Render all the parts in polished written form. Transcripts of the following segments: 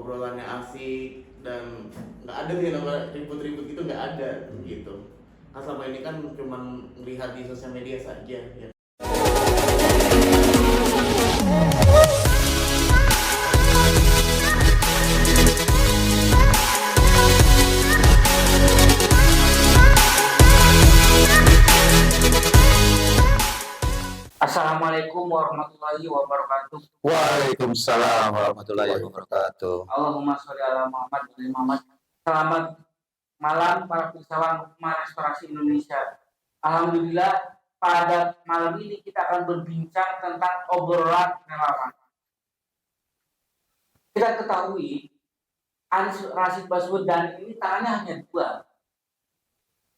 obrolannya asik dan nggak ada sih namanya ribut-ribut gitu, nggak ada gitu. Nah selama ini kan cuman melihat di sosial media saja ya. Assalamualaikum warahmatullahi wabarakatuh. Waalaikumsalam warahmatullahi wabarakatuh. Allahumma sholli ala Muhammad wa ali Muhammad. Selamat malam para pengusaha Hukmah Restorasi Indonesia. Alhamdulillah pada malam ini kita akan berbincang tentang obrolan relawan. Kita ketahui Anies Rashid Baswedan ini tangannya hanya dua.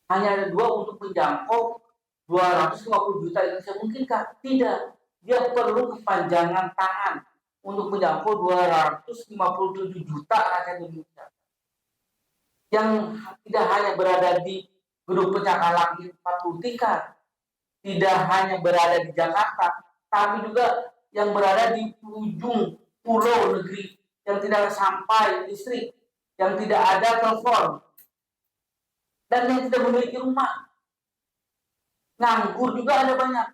Hanya ada dua untuk menjangkau 250 juta Indonesia. Mungkinkah? Tidak. Dia perlu kepanjangan tangan untuk menjangkau 257 juta rakyat Indonesia. Yang tidak hanya berada di gedung pencakar langit 40 tingkat, tidak hanya berada di Jakarta, tapi juga yang berada di ujung pulau negeri yang tidak sampai listrik, yang tidak ada telepon, dan yang tidak memiliki rumah. Nganggur juga ada banyak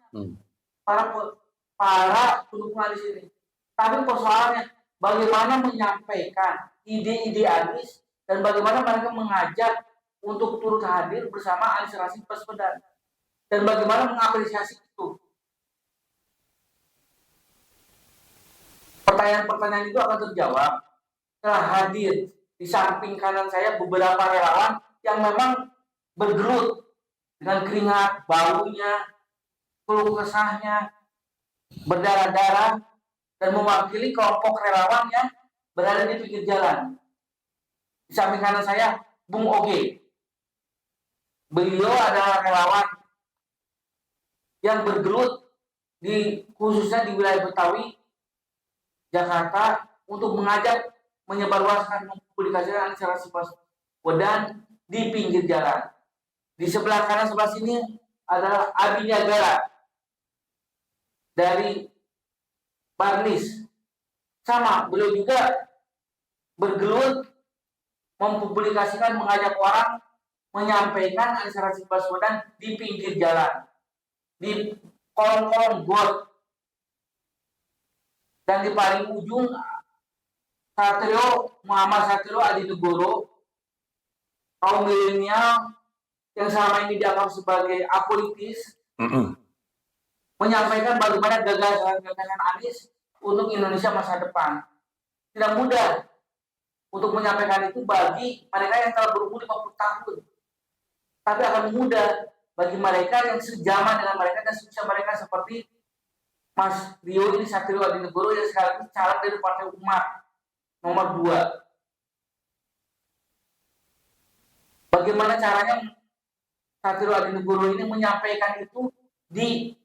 para pendukung Anies ini. Tapi persoalannya bagaimana menyampaikan ide-ide Anies dan bagaimana mereka mengajak untuk turut hadir bersama Anies Rashid Baswedan dan bagaimana mengapresiasi itu. Pertanyaan-pertanyaan itu akan terjawab setelah hadir di samping kanan saya beberapa relawan yang memang bergelut dengan keringat, baunya, keluh kesahnya, berdarah-darah, dan mewakili kelompok relawan yang berada di pinggir jalan. Di samping kanan saya, Bung Oge. Beliau adalah relawan yang bergelut khususnya di wilayah Betawi, Jakarta, untuk mengajak menyebarluaskan mempublikasikan Anies Rashid Baswedan di pinggir jalan. Di sebelah kanan sebelah sini adalah Abi Niagara dari Barnis. Sama, beliau juga bergelut mempublikasikan, mengajak orang menyampaikan Anies Rashid Baswedan di pinggir jalan, di kolong-kolong got. Dan di paling ujung Muhammad Satrio Adinegoro, kaum milenial yang selama ini dianggap sebagai apolitis, menyampaikan bagaimana gagasan Anies untuk Indonesia masa depan. Tidak mudah untuk menyampaikan itu bagi mereka yang telah berumur 50 tahun. Tapi akan mudah bagi mereka yang sejaman dengan mereka dan seusia mereka seperti Mas Rio ini Satrio Adinegoro yang sekaligus caleg dari Partai Umat nomor 2. Bagaimana caranya Satrio Adinegoro ini menyampaikan itu di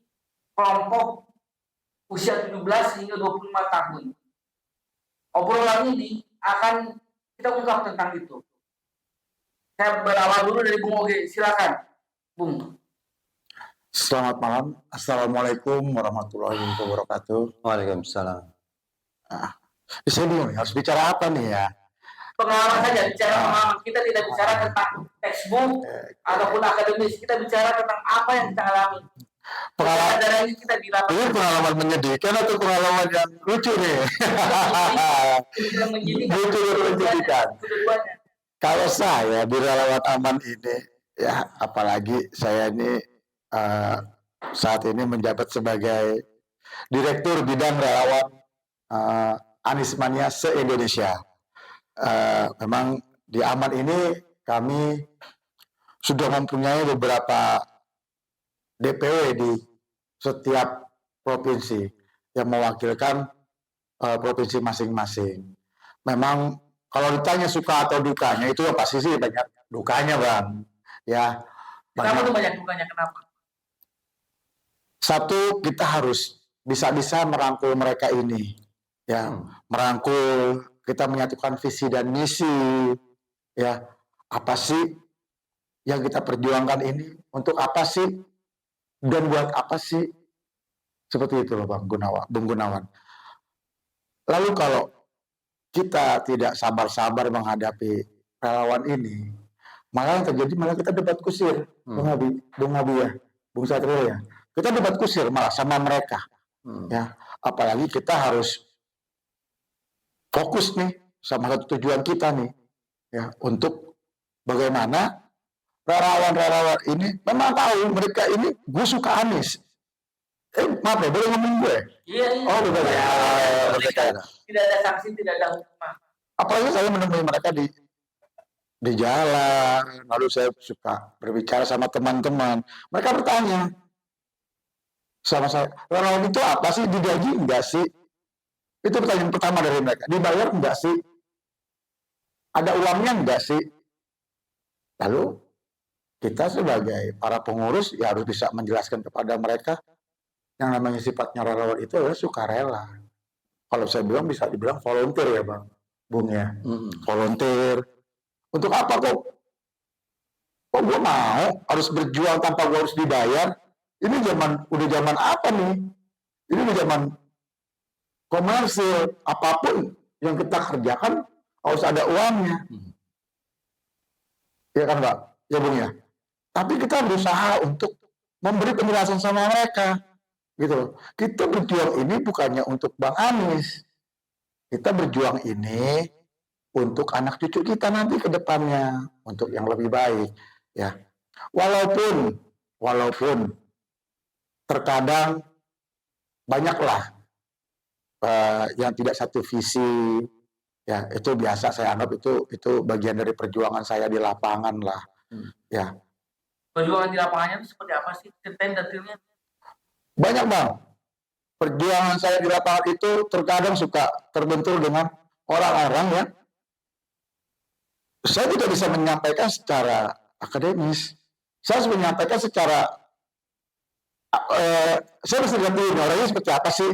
kelompok usia 17 hingga 25 tahun. Obrolan ini akan kita ungkap tentang itu. Saya berawal dulu dari Bung Oge, silakan, Bung. Selamat malam. Assalamualaikum warahmatullahi wabarakatuh. Waalaikumsalam. Saya bingung harus bicara apa nih ya? Pengalaman saja, bicara pengalaman. Kita tidak bicara tentang textbook ataupun akademis. Kita bicara tentang apa yang kita alami. Pengalaman ini kita dilakukan. Ini pengalaman menyedihkan atau pengalaman yang lucu nih? Lucu dan menjadikan. Kalau saya di relawan aman ini, ya apalagi saya ini saat ini menjabat sebagai Direktur Bidang Relawan Anies Mania se-Indonesia. Memang di aman ini kami sudah mempunyai beberapa DPW di setiap provinsi yang mewakilkan provinsi masing-masing. Memang kalau ditanya suka atau dukanya itu ya pasti sih banyak dukanya, Bang. Ya. Kenapa tuh banyak dukanya? Kenapa? Satu, kita harus bisa-bisa merangkul mereka ini. Ya, merangkul, kita menyatukan visi dan misi. Ya, apa sih yang kita perjuangkan ini? Untuk apa sih? Dan buat apa sih? Seperti itu loh Bung Gunawan. Lalu kalau kita tidak sabar-sabar menghadapi relawan ini, malah yang terjadi malah kita debat kusir, Bung Abi ya, Bung Satrio ya. Kita debat kusir malah sama mereka. Ya, apalagi kita harus fokus nih sama satu tujuan kita nih, ya, untuk bagaimana relawan-relawan ini memang tahu mereka ini gue suka Anies. Maaf ya, boleh ngomong gue? Iya. Oh, betul ya. Tidak ada sanksi, tidak ada hukuman. Apalagi saya menemui mereka di jalan, lalu saya suka berbicara sama teman-teman. Mereka bertanya sama saya, relawan itu apa sih? Digaji enggak sih? Itu pertanyaan pertama dari mereka. Dibayar enggak sih? Ada uangnya enggak sih? Lalu kita sebagai para pengurus ya harus bisa menjelaskan kepada mereka yang namanya sifatnya relawan itu adalah sukarela. Kalau saya bilang bisa dibilang volunteer ya Bang, Bung ya. Volunteer. Untuk apa kok? Kok gue mau harus berjuang tanpa gue harus dibayar? Ini udah zaman apa nih? Ini udah zaman komersil. Apapun yang kita kerjakan harus ada uangnya. Ya kan Pak? Ya Bung ya. Tapi kita berusaha untuk memberi penjelasan sama mereka. Gitu. Kita berjuang ini bukannya untuk Bang Anies. Kita berjuang ini untuk anak cucu kita nanti ke depannya, untuk yang lebih baik, ya. Walaupun terkadang banyaklah yang tidak satu visi, ya, itu biasa saya anggap itu bagian dari perjuangan saya di lapangan lah, ya. Perjuangan di lapangannya itu seperti apa sih? Ceritain detailnya. Banyak Bang. Perjuangan saya di lapangan itu terkadang suka terbentur dengan orang-orang yang saya tidak bisa menyampaikan secara akademis. Saya harus menyampaikan secara saya harus ngerti orangnya seperti apa sih.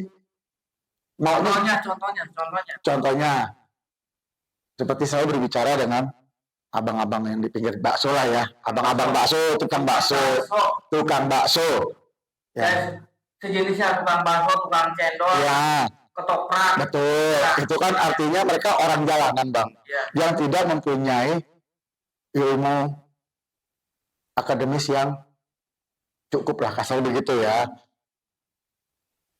Contohnya seperti saya berbicara dengan abang-abang yang di pinggir bakso lah ya, abang-abang bakso, tukang bakso, ya. Sejenisnya tukang bakso, tukang cendol, ya, ketoprak. Betul, ya. Itu kan artinya mereka orang jalanan Bang, ya, yang tidak mempunyai ilmu akademis yang cukup lah, kasar begitu ya.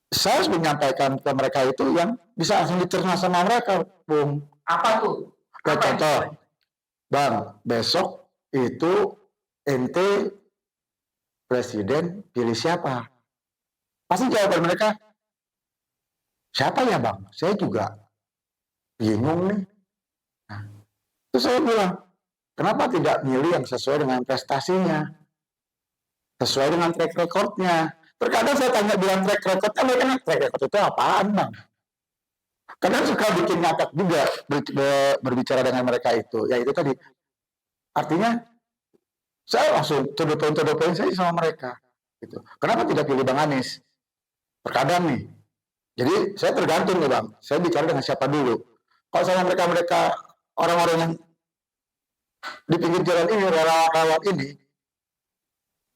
Saya harus menyampaikan ke mereka itu yang bisa langsung dicerna sama mereka, Bung. Apa tuh? Kayak contoh, Bang, besok itu ente presiden pilih siapa? Pasti jawaban mereka, siapa ya Bang? Saya juga bingung nih. Nah, terus saya bilang, kenapa tidak milih yang sesuai dengan prestasinya? Sesuai dengan track record-nya. Terkadang saya tanya bilang track record-nya, mereka track record itu apaan Bang? Kadang suka bikin ngakak juga berbicara dengan mereka itu. Ya itu tadi. Artinya, saya langsung to-the-point saya sama mereka. Gitu. Kenapa tidak pilih Bang Anies? Terkadang nih. Jadi saya tergantung nih Bang. Saya bicara dengan siapa dulu. Kalau sama mereka orang-orang yang di pinggir jalan ini, relawan ini,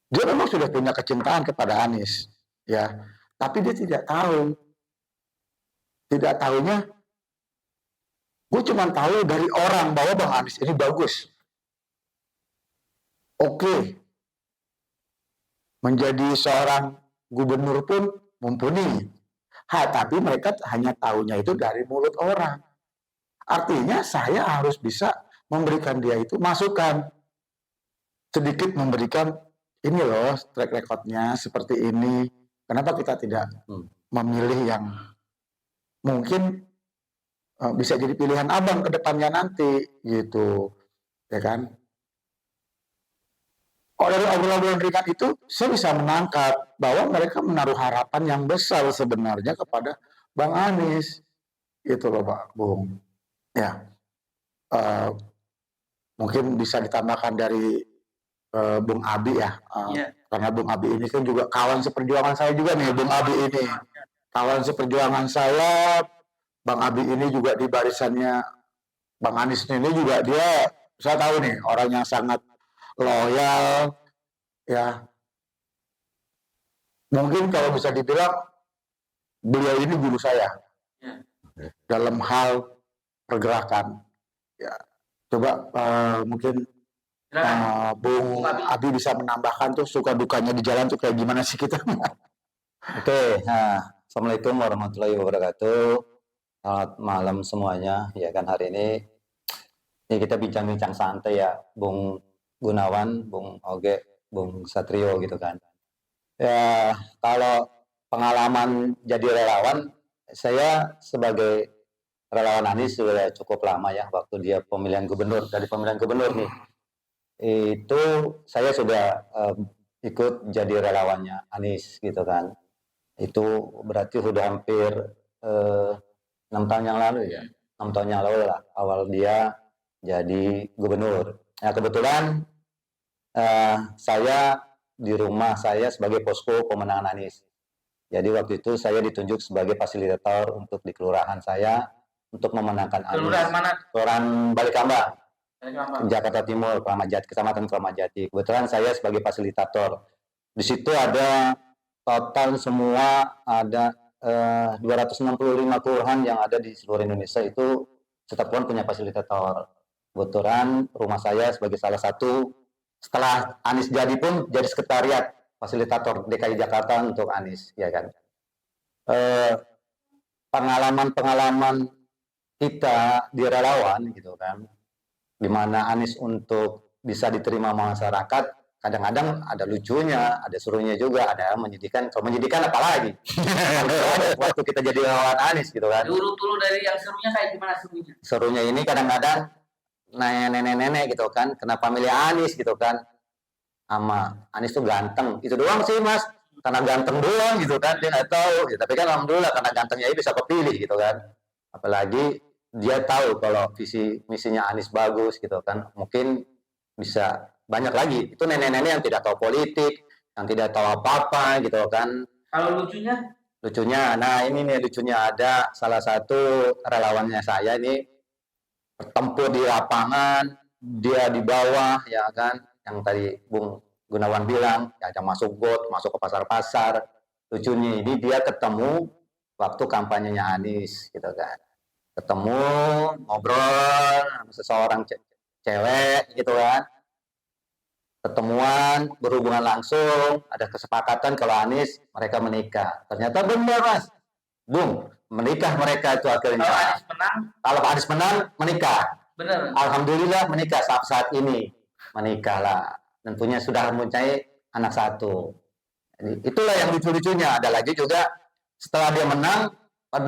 dia memang sudah punya kecintaan kepada Anies, ya. Tapi dia tidak tahu. Tidak tahunya, gue cuma tahu dari orang bahwa Bang Anies ini bagus. Oke. Menjadi seorang gubernur pun mumpuni. Tapi mereka hanya tahunya itu dari mulut orang. Artinya saya harus bisa memberikan dia itu masukan. Sedikit memberikan, ini loh track record-nya seperti ini. Kenapa kita tidak memilih yang mungkin bisa jadi pilihan abang ke depannya nanti, gitu. Ya kan? Dari obrolan ringan itu, saya bisa menangkap bahwa mereka menaruh harapan yang besar sebenarnya kepada Bang Anies. Itu loh Pak Bung. Ya, mungkin bisa ditambahkan dari Bung Abi ya. Karena Bung Abi ini kan juga kawan seperjuangan saya juga nih, Bung Abi ini. Kawan seperjuangan saya, Bang Abi ini juga di barisannya Bang Anies ini juga dia, saya tahu nih, orang yang sangat loyal, ya. Mungkin kalau bisa dibilang beliau ini guru saya dalam hal pergerakan. Ya, coba mungkin Silakan. Bung Abi bisa menambahkan tuh suka dukanya di jalan tuh kayak gimana sih kita? Oke, nah, Assalamualaikum warahmatullahi wabarakatuh. Selamat malam semuanya. Ya kan hari ini kita bincang-bincang santai ya, Bung Gunawan, Bung Oge, Bung Satrio gitu kan. Ya, kalau pengalaman jadi relawan, saya sebagai relawan Anies sudah cukup lama ya, waktu dia pemilihan gubernur, dari pemilihan gubernur nih, itu saya sudah ikut jadi relawannya Anies gitu kan. Itu berarti sudah hampir 6 tahun yang lalu ya, 6 tahun yang lalu lah awal dia jadi gubernur. Nah kebetulan saya di rumah saya sebagai posko pemenangan Anies. Jadi waktu itu saya ditunjuk sebagai fasilitator untuk di kelurahan saya untuk memenangkan Anies. Kelurahan mana? Kelurahan Balikambang, Balikambang. Jakarta Timur, Kecamatan Kramat Jati. Kebetulan saya sebagai fasilitator. Di situ ada total semua ada 265 kelurahan yang ada di seluruh Indonesia itu setiap kelurahan punya fasilitator. Kebetulan rumah saya sebagai salah satu setelah Anies jadi pun jadi sekretariat fasilitator DKI Jakarta untuk Anies, ya kan. Pengalaman-pengalaman kita di relawan gitu kan, di mana Anies untuk bisa diterima masyarakat, kadang-kadang ada lucunya, ada serunya juga, ada menyedihkan. Kalau menyedihkan apalagi waktu kita jadi relawan Anies gitu kan. Diurut dulu dari yang serunya kayak gimana serunya? Serunya ini kadang-kadang nenek-nenek gitu kan, kenapa milih Anies gitu kan, sama Anies tuh ganteng, itu doang sih mas, karena ganteng doang gitu kan, dia nggak tahu, ya, tapi kan alhamdulillah karena gantengnya ini bisa kepilih gitu kan, apalagi dia tahu kalau visi misinya Anies bagus gitu kan, mungkin bisa banyak lagi, itu nenek-nenek yang tidak tahu politik, yang tidak tahu apa-apa gitu kan. Kalau lucunya? Lucunya, nah ini nih lucunya, ada salah satu relawannya saya ini bertempur di lapangan, dia di bawah ya kan, yang tadi Bung Gunawan bilang, ya masuk got, masuk ke pasar-pasar. Lucunya ini dia ketemu waktu kampanyenya Anies gitu kan. Ketemu, ngobrol sama seseorang cewek gitu kan. Ketemuan, berhubungan langsung, ada kesepakatan kalau Anies mereka menikah. Ternyata benar mas, Bung, menikah mereka itu akhirnya. Kalau Anies menang? Kalau Anies menang, menikah. Bener. Alhamdulillah menikah saat ini, menikah lah. Tentunya sudah mempunyai anak satu. Jadi, itulah yang lucu-lucunya. Ada lagi juga setelah dia menang,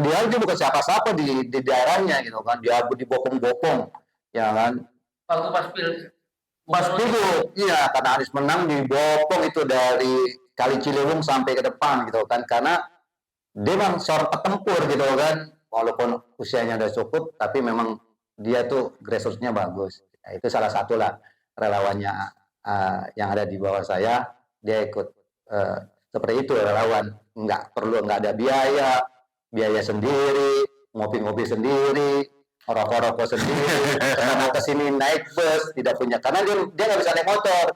dia bukan siapa-siapa di daerahnya gitu kan. Dia dibopong-bopong, ya kan. Waktu pas Pilgub, iya, karena Anies menang dibopong itu dari Kali Ciliwung sampai ke depan gitu kan. Karena dia memang seorang petempur gitu kan. Walaupun usianya udah cukup, tapi memang dia tuh grassroots-nya bagus. Nah, itu salah satu lah relawannya yang ada di bawah saya, dia ikut seperti itu relawan, nggak ada biaya sendiri, ngopi-ngopi sendiri, rokok-rokok sendiri, karena kesini naik bus tidak punya, karena dia nggak bisa naik motor,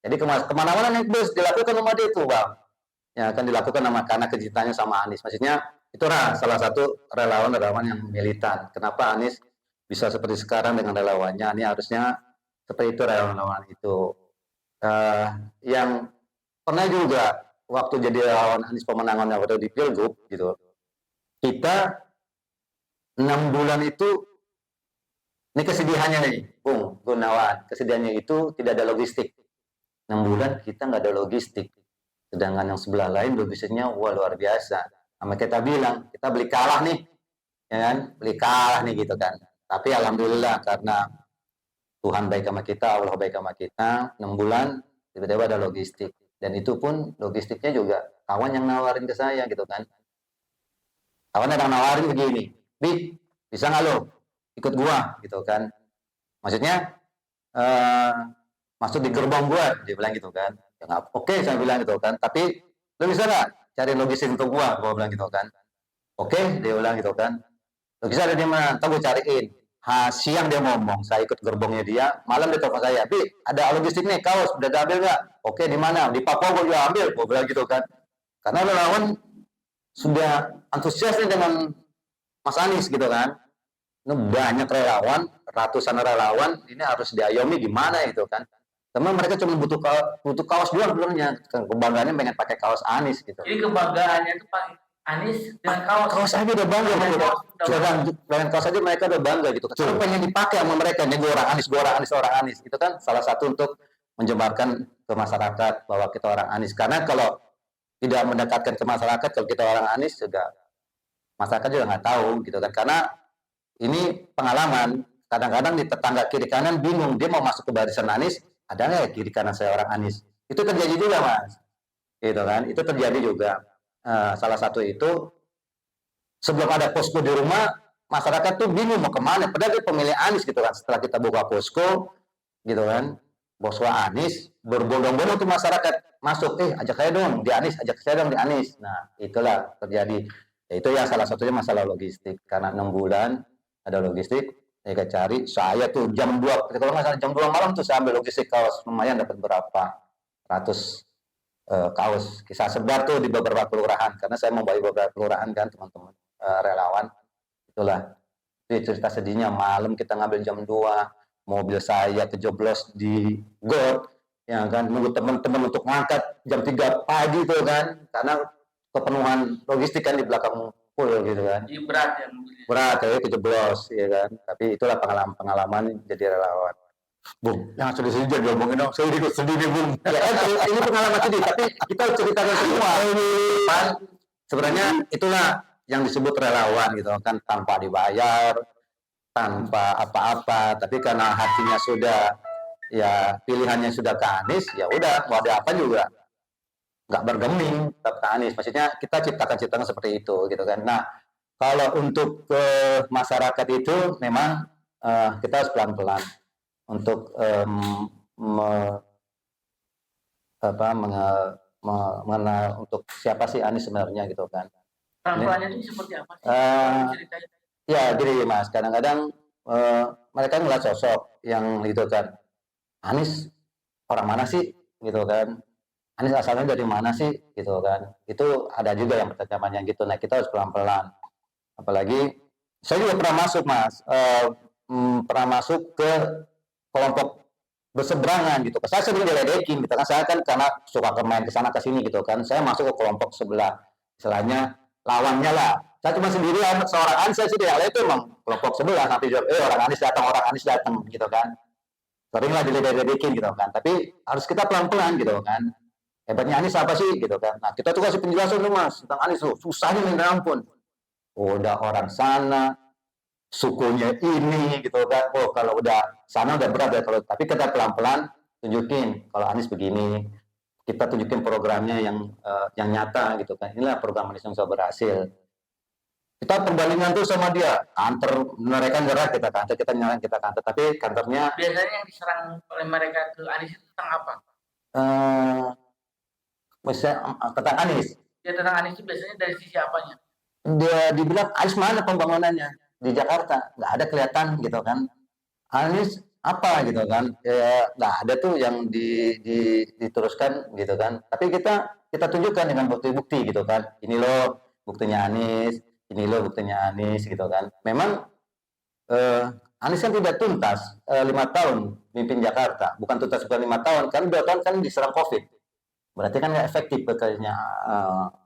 jadi kemana-mana naik bus, dilakukan sama dia itu bang, ya akan dilakukan karena kecintaannya sama Anies, maksudnya itu salah satu relawan yang militan. Kenapa Anies bisa seperti sekarang dengan relawannya, ini harusnya seperti itu relawan itu. Yang pernah juga waktu jadi relawan Anies pemenangan waktu di Pilgub gitu, kita 6 bulan itu, ini kesedihannya nih Bung Gunawan, kesedihannya itu tidak ada logistik. 6 bulan kita nggak ada logistik, sedangkan yang sebelah lain logistiknya wah luar biasa. Sama kita bilang kita beli kalah nih, ya kan, beli kalah nih gitu kan. Tapi alhamdulillah karena Tuhan baik sama kita, Allah baik sama kita, 6 bulan tiba-tiba ada logistik. Dan itu pun logistiknya juga kawan yang nawarin ke saya gitu kan. Kawan yang nawarin begini, Bi, bisa nggak lo ikut gua gitu kan. Maksudnya masuk di gerbong gua, dia bilang gitu kan. Ya, oke, saya bilang gitu kan. Tapi lo bisa nggak cari logistik untuk gua bilang gitu kan. Oke, dia bilang gitu kan. Logistik ada di mana? Ntar gua cariin. Siang dia ngomong, saya ikut gerbongnya dia, malam dia telepon saya, Bi, ada logistik nih, kaos, udah diambil nggak? Oke, di mana? Di Papua gue juga ambil, gue bilang gitu kan. Karena relawan sudah antusias nih dengan Mas Anies gitu kan. banyak relawan, ratusan relawan, ini harus diayomi gimana itu kan. Teman mereka cuma butuh kaos doang sebenarnya. Kebanggaannya pengen pakai kaos Anies gitu. Jadi kebanggaannya itu Pak Anies dengan kaos. Kaos aja udah bangga Dengan gitu. kaos udah Dengan kaos aja mereka udah bangga gitu. Karena pengen dipakai sama mereka. Nih gue orang Anies, gue orang Anies, orang Anies. Itu kan salah satu untuk menjebarkan ke masyarakat bahwa kita orang Anies. Karena kalau tidak mendekatkan ke masyarakat, kalau kita orang Anies juga masyarakat juga nggak tahu gitu kan. Karena ini pengalaman. Kadang-kadang di tetangga kiri kanan bingung dia mau masuk ke barisan Anies, ada nggak ya kiri kanan saya orang Anies? Itu terjadi juga mas, gitu kan? Itu terjadi juga. Salah satu itu sebelum ada posko di rumah, masyarakat tuh bingung mau kemana. Padahal dia pemilih Anies gitu kan. Setelah kita buka posko, gitu kan, posko Anies, berbondong-bondong tuh masyarakat masuk, ajak saya dong di Anies, ajak saya dong di Anies. Nah itulah terjadi. Ya, itu ya salah satunya masalah logistik. Karena 6 bulan ada logistik, saya cari, saya tuh jam 2, kalau nggak salah jam 2 malam tuh saya ambil logistik kaos, lumayan dapat berapa ratus kaos. Kisah sebar tuh di beberapa kelurahan, karena saya membawa beberapa kelurahan kan teman-teman relawan. Itulah itu cerita sedihnya, malam kita ngambil jam 2, mobil saya kejeblos di got, ya kan, nunggu teman-teman untuk ngangkat jam 3 pagi tuh kan, karena kepenuhan logistik kan di belakang full gitu kan. Jadi berat ya. Berat ya, kejeblos ya kan. Tapi itulah pengalaman jadi relawan. Bung, yang sedih-sedih jadi ngomongin dong. Saya ikut sedih nih, Bung. Ya, ini pengalaman sedih, tapi kita ceritakan semua. Kan, sebenarnya itulah yang disebut relawan gitu kan, tanpa dibayar, tanpa apa-apa, tapi karena hatinya sudah, ya pilihannya sudah ke Anies, ya udah mau ada apa juga nggak bergeming tetap ke Anies. Maksudnya kita ciptakan seperti itu gitu kan. Nah kalau untuk masyarakat itu memang kita harus pelan-pelan untuk mengenal untuk siapa sih Anies sebenarnya gitu kan. Pelan-pelannya itu seperti apa sih? Ceritanya. Ya gini mas, kadang-kadang mereka ngeliat sosok yang gitu kan, Anies orang mana sih gitu kan, Anies asalnya dari mana sih gitu kan. Itu ada juga yang pertanyaannya gitu. Nah kita harus pelan-pelan. Apalagi saya juga pernah masuk mas, pernah masuk ke kelompok berseberangan gitu. Saya sering diledekin gitu kan. Saya kan karena suka main ke sana ke sini gitu kan. Saya masuk ke kelompok sebelah, istilahnya lawannya lah. Saya cuma sendirian, seorang Anies saya sendiri. Itu emang kelompok sebelah, nanti orang Anies datang gitu kan. Seringlah diledekin gitu kan. Tapi harus kita pelan-pelan gitu kan. Hebatnya Anies apa sih gitu kan. Nah kita tuh kasih penjelasan tuh mas tentang Anies tuh, susahnya minta ampun. Udah orang sana, sukunya ini gitu kan. Oh kalau udah sana udah berat ya, kalau tapi kita pelan-pelan tunjukin kalau Anies begini. Kita tunjukin programnya yang nyata gitu kan. Inilah program Anies yang sudah berhasil. Kita perbandingan tuh sama dia. Kantor mereka nyerah, kita kantor, kita nyerah, kita kantor. Tapi kantornya Biasanya yang diserang oleh mereka ke Anies itu tentang apa? misalnya tentang Anies. Ya tentang Anies itu biasanya dari sisi apanya? Dia dibilang Anies mana pembangunannya di Jakarta, nggak ada kelihatan gitu kan. Anies apa gitu kan, ya nggak ada tuh yang diteruskan gitu kan. Tapi kita tunjukkan dengan bukti-bukti gitu kan. Ini loh buktinya Anies, ini loh buktinya Anies gitu kan. Memang Anies kan tidak tuntas 5 tahun mimpin Jakarta, bukan tuntas bukan 5 tahun, kan 2 tahun kan diserang COVID. Berarti kan nggak efektif bekerjanya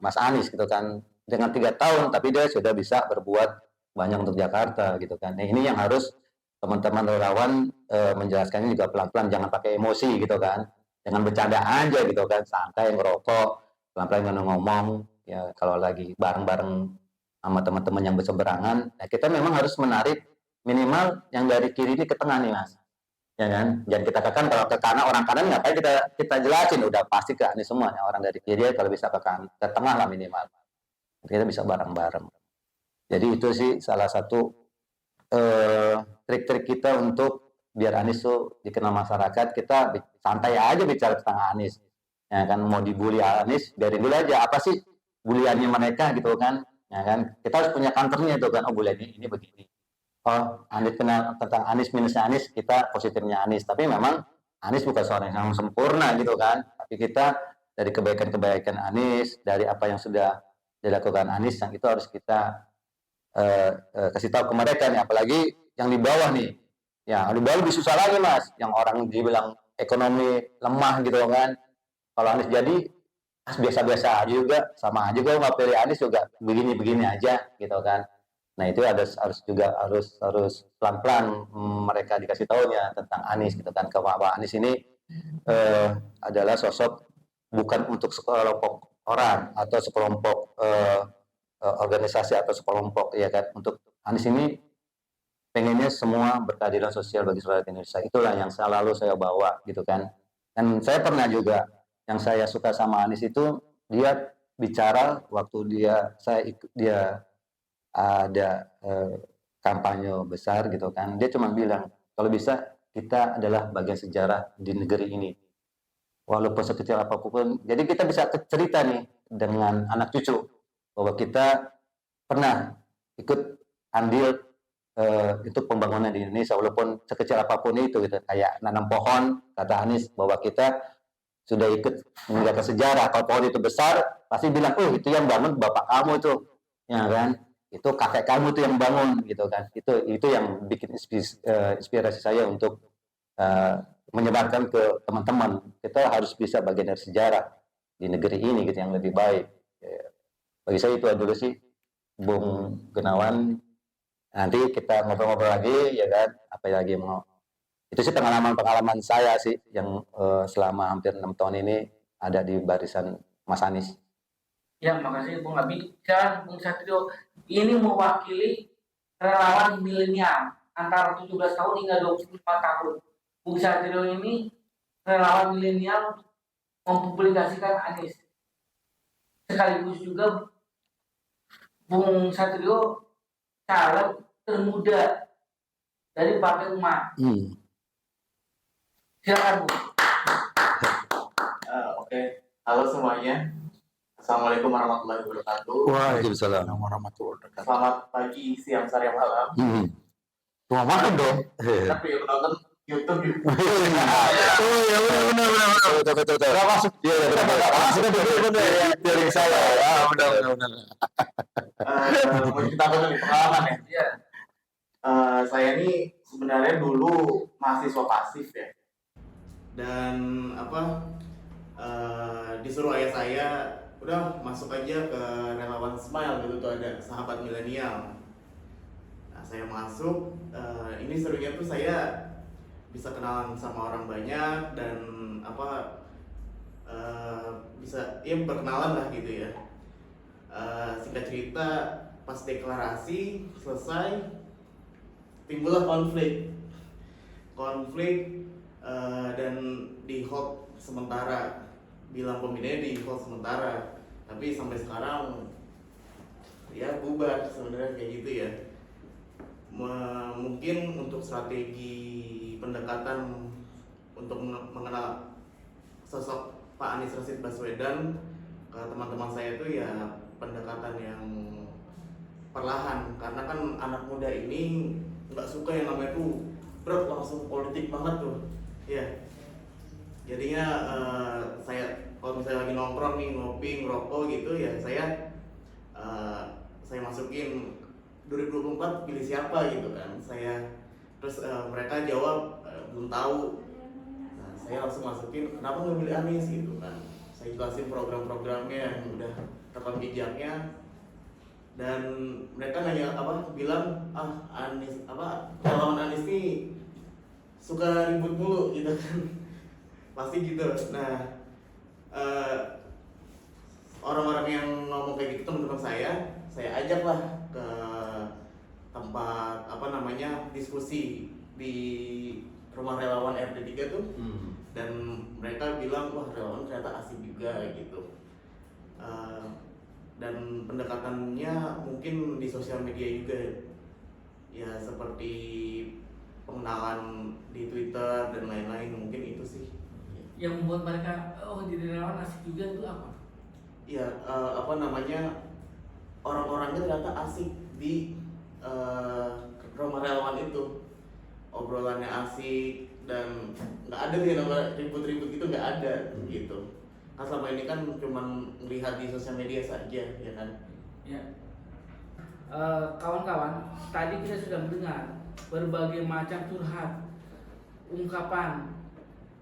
Mas Anies gitu kan. Dengan 3 tahun, tapi dia sudah bisa berbuat banyak untuk Jakarta gitu kan. Nah, ini yang harus teman-teman relawan menjelaskannya juga pelan-pelan, jangan pakai emosi gitu kan. Jangan bercanda aja gitu kan, santai ngerokok, pelan-pelan ngomong. Ya kalau lagi bareng-bareng sama teman-teman yang berseberangan, nah kita memang harus menarik minimal yang dari kiri ini ke tengah nih mas. Ya kan, jangan kita katakan kalau ke kanan, orang kanan ngapain kita jelasin, udah pasti ke Anies semuanya. Orang dari kiri kalau bisa ke tengah lah minimal, kita bisa bareng-bareng. Jadi itu sih salah satu trik-trik kita untuk biar Anies tuh dikenal masyarakat. Kita santai aja bicara tentang Anies, ya kan. Mau dibully Anies biarin dulu aja, apa sih buliannya mereka gitu kan, ya kan. Kita harus punya counternya itu kan, oh buliannya ini begini. Oh, Anies kenal tentang Anies, minusnya Anies, kita positifnya Anies. Tapi memang Anies bukan seorang yang sempurna gitu kan. Tapi kita dari kebaikan-kebaikan Anies, dari apa yang sudah dilakukan Anies, yang itu harus kita kasih tahu ke mereka nih, apalagi yang di bawah nih. Ya, di bawah lebih susah lagi Mas, yang orang dibilang ekonomi lemah gitu kan. Kalau Anies jadi biasa-biasa aja juga, sama aja kalau nggak pilih Anies juga begini-begini aja gitu kan. Nah itu harus pelan-pelan mereka dikasih tahunya tentang Anies gitu kan. Bahwa Anies ini adalah sosok bukan untuk sekelompok orang atau sekelompok organisasi atau sekelompok ya kan. Untuk Anies ini pengennya semua berkeadilan sosial bagi seluruh rakyat Indonesia. Itulah yang selalu saya bawa gitu kan. Dan saya pernah juga, yang saya suka sama Anies itu dia bicara waktu dia ada kampanye besar gitu kan. Dia cuma bilang kalau bisa kita adalah bagian sejarah di negeri ini. Walaupun sekecil apapun. Jadi kita bisa cerita nih dengan anak cucu bahwa kita pernah ikut andil untuk pembangunan di Indonesia, walaupun sekecil apapun itu gitu. Kayak nanam pohon, kata Anies bahwa kita sudah ikut meninggalkan sejarah. Kalau pohon itu besar, pasti bilang, oh itu yang bangun bapak kamu itu, ya kan? Itu kakek kamu tuh yang bangun gitu kan. Itu yang bikin inspirasi saya untuk menyebarkan ke teman-teman. Kita harus bisa bagian dari sejarah di negeri ini gitu yang lebih baik. Bagi saya itu dulu sih, Bung Gunawan. Nanti kita ngobrol-ngobrol lagi ya kan, apa lagi mau. Itu sih pengalaman saya sih yang selama hampir 6 tahun ini ada di barisan Mas Anies. Ya, makasih Bung Abi. Dan Bung Satrio ini mewakili relawan milenial antara 17 tahun hingga 24 tahun. Bung Satrio ini relawan milenial mempublikasikan Anies. Sekaligus juga Bung Satrio caleg termuda dari Partai Umat. Silakan Bu. Oke. Halo semuanya. Assalamualaikum warahmatullahi wabarakatuh. Waalaikumsalam warahmatullahi wabarakatuh. Selamat pagi, siang, sore, malam. Cuma makan dong. Tapi yang nonton YouTube juga. Oh ya benar. Betul. Gak masuk dia. Masuk benar ya. Dari saya. Benar. Mau cerita apa nih pengalaman ya? Iya. Saya ini sebenarnya dulu mahasiswa pasif ya. Dan disuruh ayah saya udah masuk aja ke relawan Smile gitu tuh, ada sahabat milenial. Nah, saya masuk, ini serunya tuh saya bisa kenalan sama orang banyak dan bisa ya berkenalan lah gitu ya. Singkat cerita, pas deklarasi selesai timbullah konflik dan di hold sementara, bilang pembinanya di hold sementara, tapi sampai sekarang ya bubar sebenarnya kayak gitu ya. Mungkin untuk strategi pendekatan untuk mengenal sosok Pak Anies Rashid Baswedan ke teman-teman saya itu ya pendekatan yang perlahan, karena kan anak muda ini nggak suka yang namanya tuh berat langsung politik banget tuh ya. Jadinya saya kalau misalnya lagi nongkrong nih, ngopi, ngerokok gitu ya, saya masukin 2024 pilih siapa gitu kan. Terus mereka jawab belum tahu. Nah, saya langsung masukin kenapa nggak pilih Anies gitu kan. Saya jelasin program-programnya yang udah rekam jejaknya, dan mereka bilang Anies relawan Anies nih suka ribut mulu gitu kan. Pasti gitu. Nah, orang-orang yang ngomong kayak gitu, teman-teman saya ajak lah ke tempat diskusi di rumah relawan RT3 tuh. Dan mereka bilang wah relawan ternyata asik juga gitu. Dan pendekatannya mungkin di sosial media juga ya, seperti pengenalan di Twitter dan lain-lain, mungkin itu sih Yang membuat mereka jadi relawan asik juga itu apa? ya. Orang-orangnya ternyata asik di rumah relawan itu, obrolannya asik dan nggak ada nih namanya ribut-ribut gitu, nggak ada gitu. Kan selama ini kan cuman melihat di sosial media saja ya kan. Ya. kawan-kawan, tadi kita sudah mendengar berbagai macam curhat, ungkapan,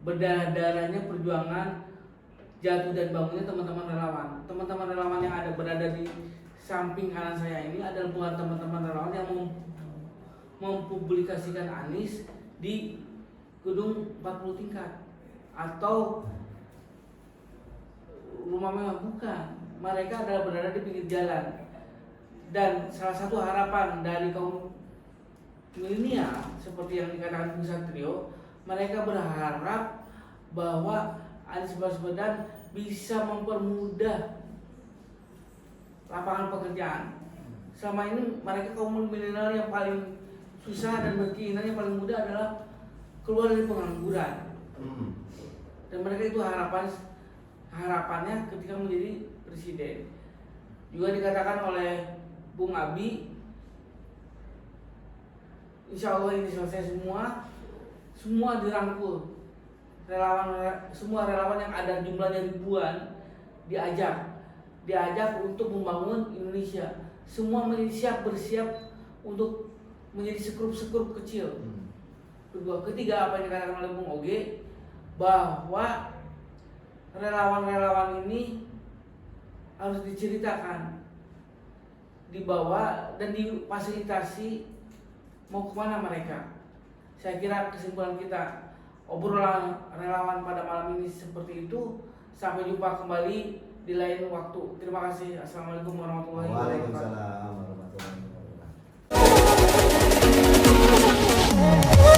berdarah-darahnya perjuangan jatuh dan bangunnya teman-teman relawan. Teman-teman relawan yang berada di samping kanan saya ini adalah bukan teman-teman relawan yang mempublikasikan Anies di gedung 40 tingkat atau rumah mewah, bukan. Mereka adalah berada di pinggir jalan. Dan salah satu harapan dari kaum milenial seperti yang dikatakan Bung Satrio, mereka berharap bahwa Anies Baswedan bisa mempermudah lapangan pekerjaan. Selama ini mereka kaum milenial yang paling susah dan berkeinginan yang paling mudah adalah keluar dari pengangguran. Dan mereka itu harapannya ketika menjadi presiden. Juga dikatakan oleh Bung Abi, insya Allah ini selesai semua dirangkul. Semua relawan yang ada jumlahnya ribuan diajak untuk membangun Indonesia. Semua bersiap untuk menjadi sekrup-sekrup kecil. Ketiga, apa yang dikatakan oleh Bung Oge, bahwa relawan-relawan ini harus diceritakan, dibawa dan difasilitasi mau kemana mereka. Saya kira kesimpulan kita obrolan relawan pada malam ini seperti itu. Sampai jumpa kembali di lain waktu. Terima kasih. Assalamualaikum warahmatullahi wabarakatuh. Waalaikumsalam warahmatullahi wabarakatuh.